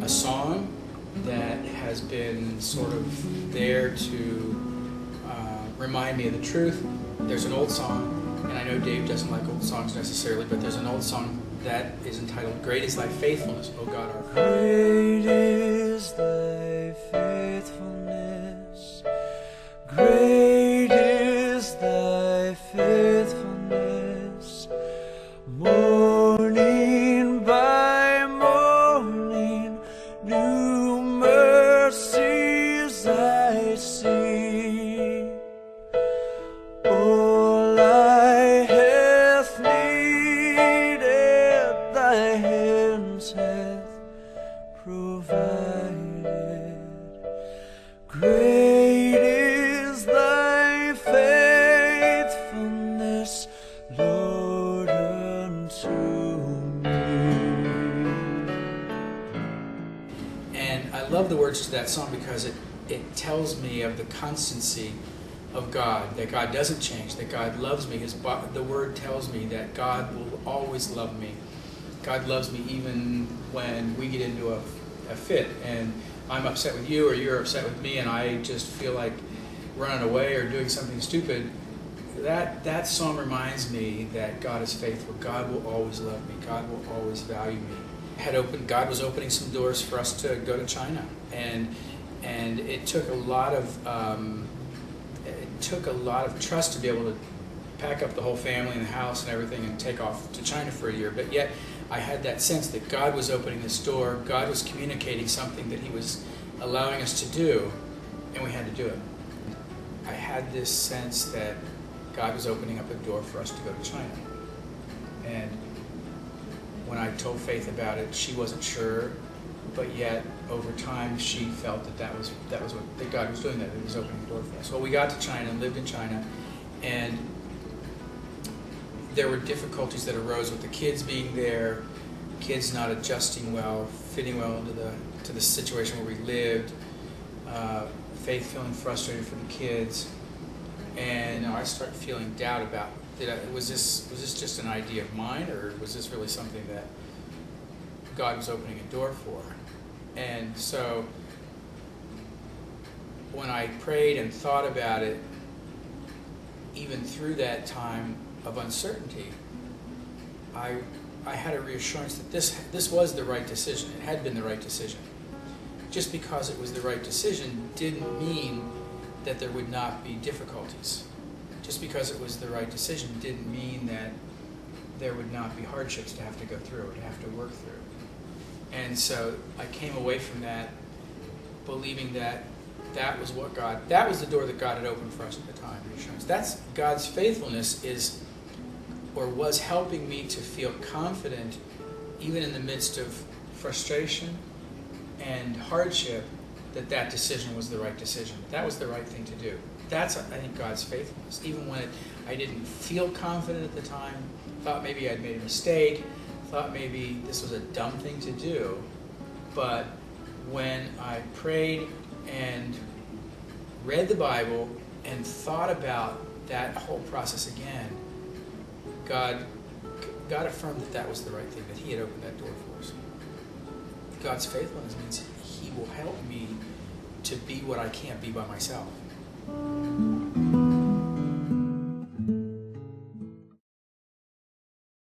a song that has been sort of there to remind me of the truth. There's an old song, and I know Dave doesn't like old songs necessarily, but there's an old song that is entitled, "Great is Thy Faithfulness, O God our Father." Great is Thy faithfulness, great is Thy faithfulness, morning by morning, new mercies I see. All I have needed, Thy hands hath provided. Great is Thy faithfulness, Lord, unto me. And I love the words to that song because it tells me of the constancy of God, that God doesn't change, that God loves me. The word tells me that God will always love me. God loves me even when we get into a fit and I'm upset with you or you're upset with me and I just feel like running away or doing something stupid. That song reminds me that God is faithful. God will always love me. God will always value me. God was opening some doors for us to go to China, and it took a lot of trust to be able to pack up the whole family and the house and everything and take off to China for a year. But yet I had that sense that God was opening this door. God was communicating something that He was allowing us to do, and we had to do it. I had this sense that God was opening up a door for us to go to China. And when I told Faith about it, she wasn't sure, but yet over time she felt that God was doing that. He was opening a door for us. Well, we got to China and lived in China, and there were difficulties that arose with the kids being there, kids not adjusting well, fitting well into the situation where we lived, Faith feeling frustrated for the kids, and I started feeling doubt about was this just an idea of mine, or was this really something that God was opening a door for? And so when I prayed and thought about it, even through that time of uncertainty, I had a reassurance that this was the right decision. It had been the right decision. Just because it was the right decision didn't mean that there would not be difficulties. Just because it was the right decision didn't mean that there would not be hardships to have to go through or to have to work through. And so I came away from that believing that that was the door that God had opened for us at the time, reassurance. That's God's faithfulness was helping me to feel confident even in the midst of frustration and hardship that decision was the right decision. That was the right thing to do. That's, I think, God's faithfulness. Even when I didn't feel confident at the time, thought maybe I'd made a mistake, thought maybe this was a dumb thing to do, but when I prayed and read the Bible and thought about that whole process again, God affirmed that was the right thing, that He had opened that door for us. God's faithfulness means He will help me to be what I can't be by myself.